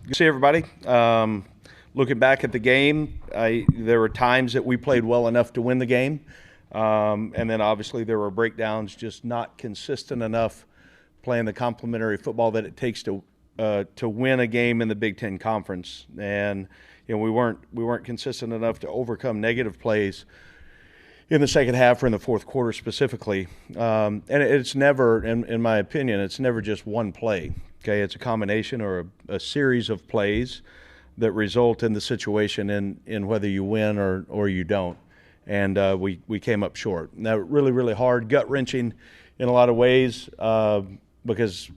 Good to see everybody. Looking back at the game, there were times that we played well enough to win the game. And then obviously there were breakdowns, just not consistent enough playing the complementary football that it takes to win a game in the Big Ten Conference. And we weren't consistent enough to overcome negative plays in the second half or in the fourth quarter specifically. And it's never, in my opinion, it's never just one play. Okay, it's a combination or a series of plays that result in the situation in whether you win or you don't. And we came up short. Now, really, really hard, gut-wrenching in a lot of ways because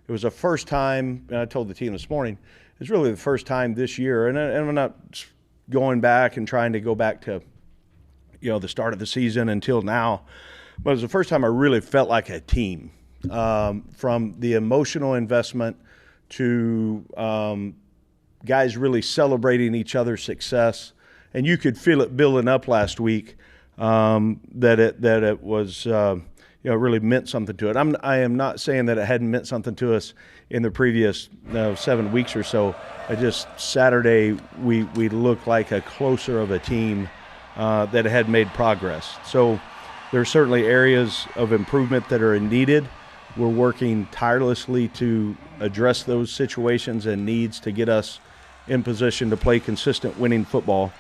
it was the first time, and I told the team this morning, it's really the first time this year, and I'm not going back and trying to go back to the start of the season until now, but it was the first time I really felt like a team. From the emotional investment to guys really celebrating each other's success, and you could feel it building up last week that it was really meant something to it. I am not saying that it hadn't meant something to us in the previous 7 weeks or so. Saturday we looked like a closer of a team that had made progress. So there are certainly areas of improvement that are needed. We're working tirelessly to address those situations and needs to get us in position to play consistent winning football,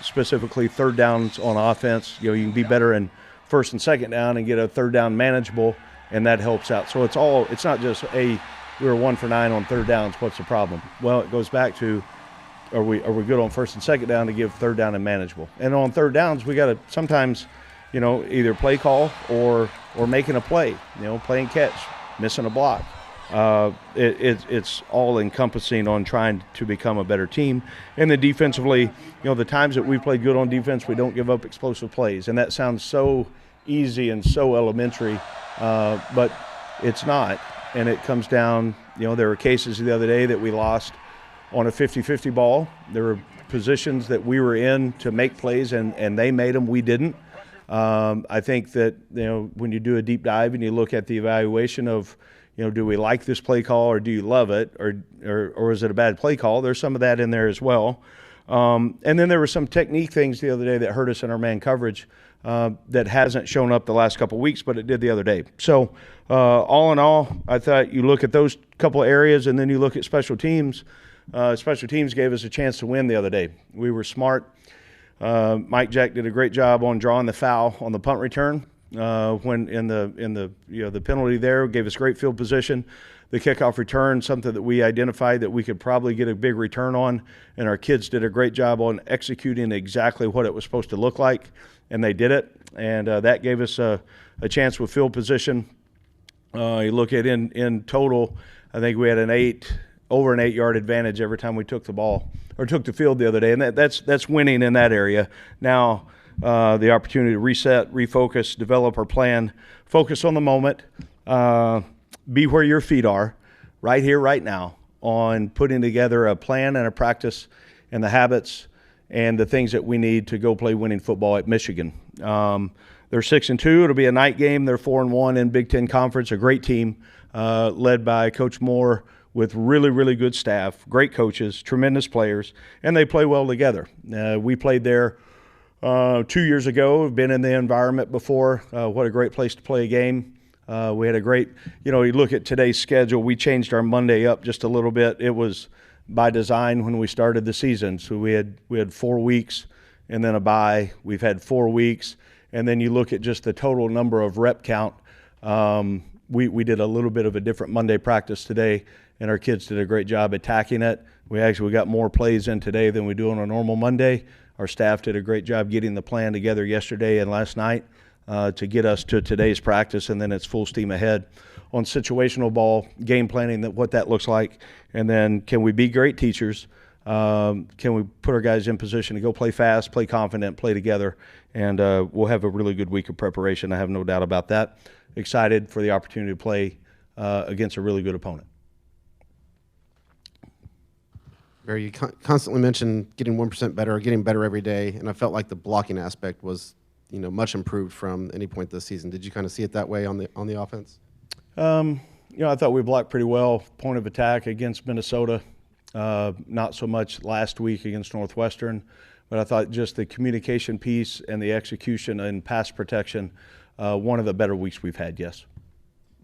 specifically third downs on offense. You can be better in first and second down and get a third down manageable, and that helps out. So it's not just, we were 1 for 9 on third downs, what's the problem? Well, it goes back to, are we good on first and second down to give third down and manageable? And on third downs, we got to sometimes either play call or making a play, playing catch, missing a block. It's all encompassing on trying to become a better team. And then defensively, the times that we played good on defense, we don't give up explosive plays. And that sounds so easy and so elementary, but it's not. And it comes down, there were cases the other day that we lost on a 50-50 ball. There were positions that we were in to make plays, and they made them, we didn't. I think that, when you do a deep dive and you look at the evaluation of, do we like this play call or do you love it or is it a bad play call? There's some of that in there as well. And then there were some technique things the other day that hurt us in our man coverage that hasn't shown up the last couple of weeks, but it did the other day. So all in all, I thought you look at those couple of areas and then you look at special teams. Special teams gave us a chance to win the other day. We were smart. Mike Jack did a great job on drawing the foul on the punt return. When in the penalty there, gave us great field position. The kickoff return, something that we identified that we could probably get a big return on, and our kids did a great job on executing exactly what it was supposed to look like, and they did it. And that gave us a chance with field position. You look at in total, I think we had over an 8-yard advantage every time we took the ball or took the field the other day, and that's winning in that area. Now the opportunity to reset, refocus, develop our plan, focus on the moment, be where your feet are, right here, right now, on putting together a plan and a practice and the habits and the things that we need to go play winning football at Michigan. They're 6-2. It'll be a night game. They're 4-1 in Big Ten Conference. A great team led by Coach Moore with really, really good staff, great coaches, tremendous players, and they play well together. We played there 2 years ago. We've been in the environment before. What a great place to play a game. We had a great, you look at today's schedule, we changed our Monday up just a little bit. It was by design when we started the season. So we had 4 weeks and then a bye. We've had 4 weeks. And then you look at just the total number of rep count. We did a little bit of a different Monday practice today, and our kids did a great job attacking it. We got more plays in today than we do on a normal Monday. Our staff did a great job getting the plan together yesterday and last night to get us to today's practice, and then it's full steam ahead on situational ball, game planning, what that looks like, and then can we be great teachers? Can we put our guys in position to go play fast, play confident, play together, and we'll have a really good week of preparation. I have no doubt about that. Excited for the opportunity to play against a really good opponent. Barry, you constantly mention getting 1% better or getting better every day, and I felt like the blocking aspect was, much improved from any point this season. Did you kind of see it that way on the offense? I thought we blocked pretty well, point of attack against Minnesota. not so much last week against Northwestern, but I thought just the communication piece and the execution and pass protection, one of the better weeks we've had, yes.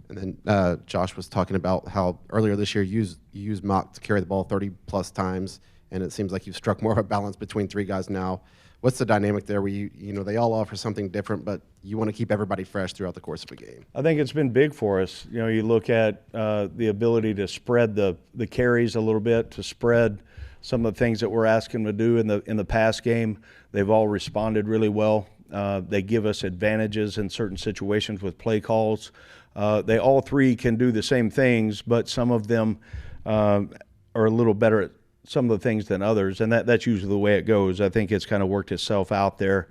And then Josh was talking about how earlier this year you used Mock to carry the ball 30-plus times, and it seems like you've struck more of a balance between three guys now. What's the dynamic there where you know, they all offer something different, but you want to keep everybody fresh throughout the course of a game? I think it's been big for us. You know, you look at the ability to spread the carries a little bit, to spread some of the things that we're asking them to do in the pass game. They've all responded really well. They give us advantages in certain situations with play calls. They all three can do the same things, but some of them are a little better at some of the things than others, and that's usually the way it goes. I think it's kind of worked itself out there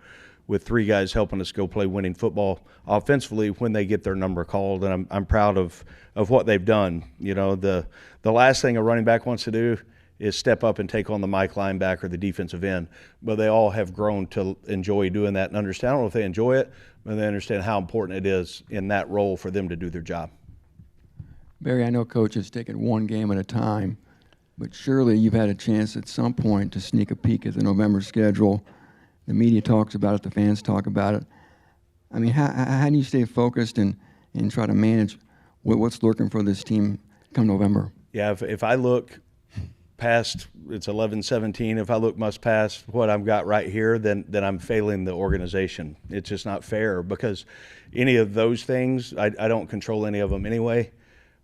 with three guys helping us go play winning football offensively when they get their number called, and I'm proud of what they've done. You know, the last thing a running back wants to do is step up and take on the Mike linebacker, the defensive end, but they all have grown to enjoy doing that and understand. I don't know if they enjoy it, but they understand how important it is in that role for them to do their job. Barry, I know Coach has taken one game at a time, but surely you've had a chance at some point to sneak a peek at the November schedule. The media talks about it, the fans talk about it. I mean, how do you stay focused and try to manage what's lurking for this team come November? Yeah, if I look past, it's 11-17, if I look much past what I've got right here, then I'm failing the organization. It's just not fair, because any of those things, I don't control any of them anyway.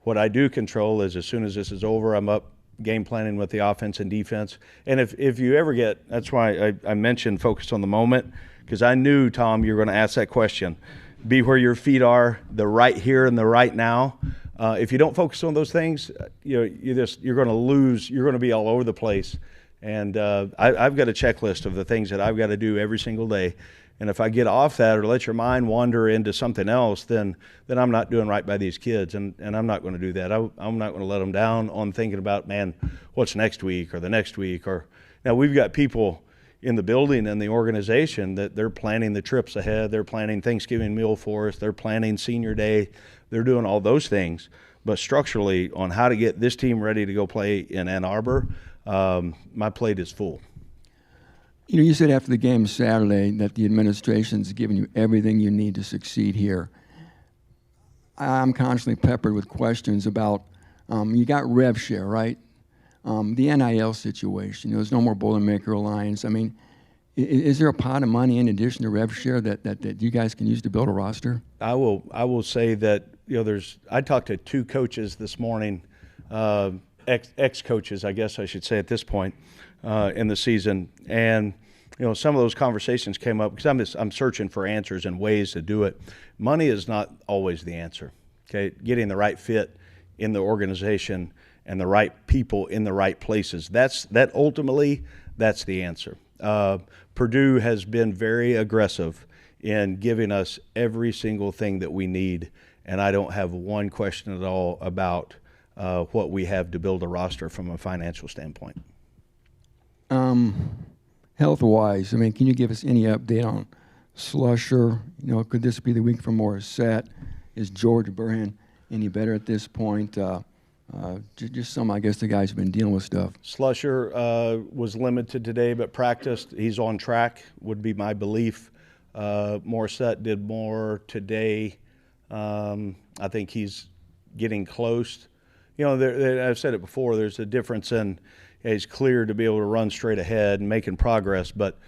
What I do control is as soon as this is over, I'm up game planning with the offense and defense. And if you ever get, that's why I mentioned focus on the moment, because I knew, Tom, you were going to ask that question. Be where your feet are, the right here and the right now. If you don't focus on those things, you're going to lose. You're going to be all over the place. And I've got a checklist of the things that I've got to do every single day. And if I get off that or let your mind wander into something else, then I'm not doing right by these kids, and I'm not going to do that. I'm not going to let them down on thinking about, man, what's next week or the next week. Or now we've got people in the building and the organization that they're planning the trips ahead. They're planning Thanksgiving meal for us. They're planning senior day. They're doing all those things. But structurally, on how to get this team ready to go play in Ann Arbor, my plate is full. You know, you said after the game Saturday that the administration's given you everything you need to succeed here. I'm constantly peppered with questions about, you got rev share, right? The NIL situation, there's no more Boilermaker Alliance. I mean, is there a pot of money in addition to rev share that you guys can use to build a roster? I will say that, I talked to two coaches this morning, ex-coaches, I guess I should say at this point in the season, and some of those conversations came up because I'm searching for answers and ways to do it. Money is not always the answer. Okay, getting the right fit in the organization and the right people in the right places. Ultimately that's the answer. Purdue has been very aggressive in giving us every single thing that we need, and I don't have one question at all about what we have to build a roster from a financial standpoint. Health-wise, I mean, can you give us any update on Slusher? Could this be the week for Morissette? Is George Burhan any better at this point? Just some, I guess, the guys have been dealing with stuff. Slusher was limited today, but practiced. He's on track, would be my belief. Morissette did more today. I think he's getting close. I've said it before, there's a difference in he's clear to be able to run straight ahead and making progress, but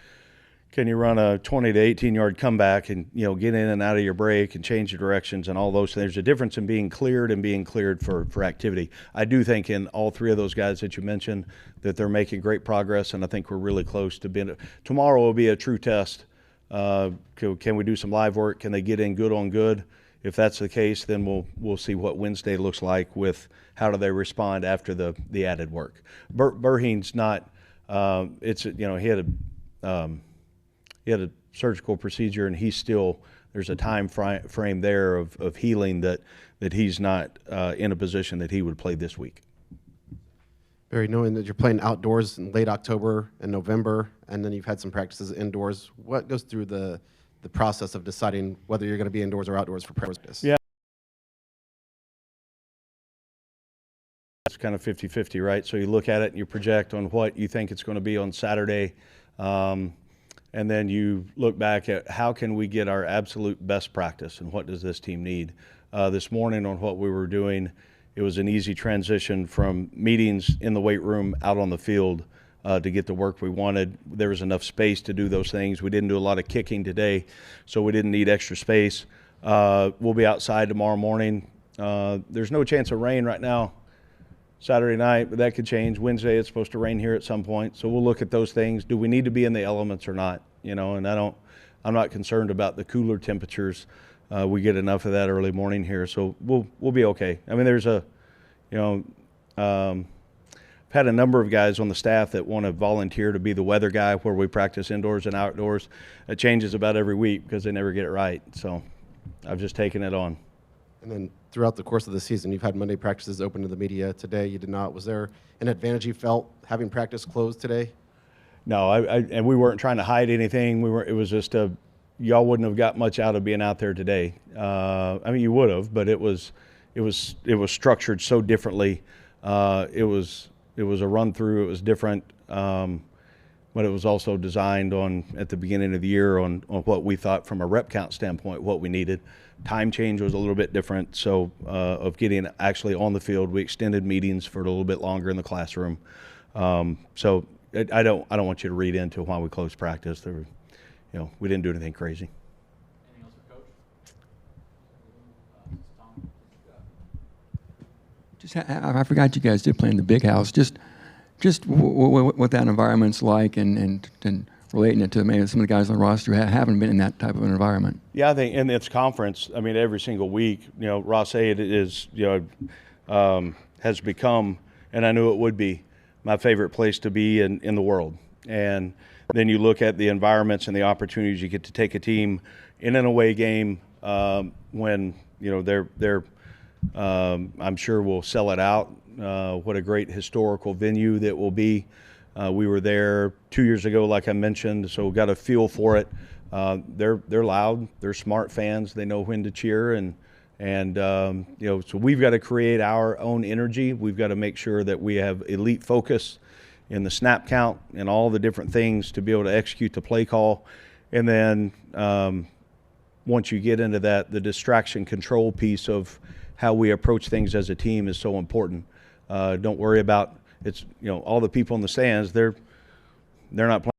can you run a 20 to 18-yard comeback and, get in and out of your break and change your directions and all those things? There's a difference in being cleared and being cleared for activity. I do think in all three of those guys that you mentioned that they're making great progress, and I think we're really close to being – tomorrow will be a true test. Can we do some live work? Can they get in good on good? If that's the case, then we'll see what Wednesday looks like with how do they respond after the added work. Burhan's not he had a surgical procedure, and he's still, there's a time frame there of healing that he's not in a position that he would play this week. Barry, knowing that you're playing outdoors in late October and November, and then you've had some practices indoors, what goes through the process of deciding whether you're going to be indoors or outdoors for practice? Yeah. it's kind of 50-50, right? So you look at it and you project on what you think it's going to be on Saturday, and then you look back at how can we get our absolute best practice and what does this team need. This morning on what we were doing, it was an easy transition from meetings in the weight room out on the field to get the work we wanted. There was enough space to do those things. We didn't do a lot of kicking today, so we didn't need extra space. We'll be outside tomorrow morning. There's no chance of rain right now Saturday night, but that could change. Wednesday, it's supposed to rain here at some point, so we'll look at those things. Do we need to be in the elements or not? You know, and I'm not concerned about the cooler temperatures. We get enough of that early morning here, so we'll be okay. I mean, there's I've had a number of guys on the staff that want to volunteer to be the weather guy where we practice indoors and outdoors. It changes about every week because they never get it right. So I've just taken it on. And then throughout the course of the season, you've had Monday practices open to the media. Today, you did not. Was there an advantage you felt having practice closed today? No, and we weren't trying to hide anything. It was just y'all wouldn't have got much out of being out there today. I mean, you would have, but it was structured so differently. It was a run through. It was different, but it was also designed at the beginning of the year on what we thought from a rep count standpoint, what we needed. Time change was a little bit different. So of getting actually on the field, we extended meetings for a little bit longer in the classroom. So I don't want you to read into why we closed practice. We didn't do anything crazy. Anything else for Coach? Tom? I forgot you guys did play in the big house. Just what that environment's like, and relating it to maybe some of the guys on the roster who haven't been in that type of an environment. Yeah, I think in its conference, I mean, every single week, Ross-Ade is, has become, and I knew it would be, my favorite place to be in the world. And then you look at the environments and the opportunities you get to take a team in an away game when they're I'm sure we'll sell it out. What a great historical venue that will be. We were there 2 years ago, like I mentioned, so got a feel for it. They're loud. They're smart fans. They know when to cheer, and so we've got to create our own energy. We've got to make sure that we have elite focus in the snap count and all the different things to be able to execute the play call. And then once you get into that, the distraction control piece of how we approach things as a team is so important. Don't worry about all the people in the stands. They're not playing.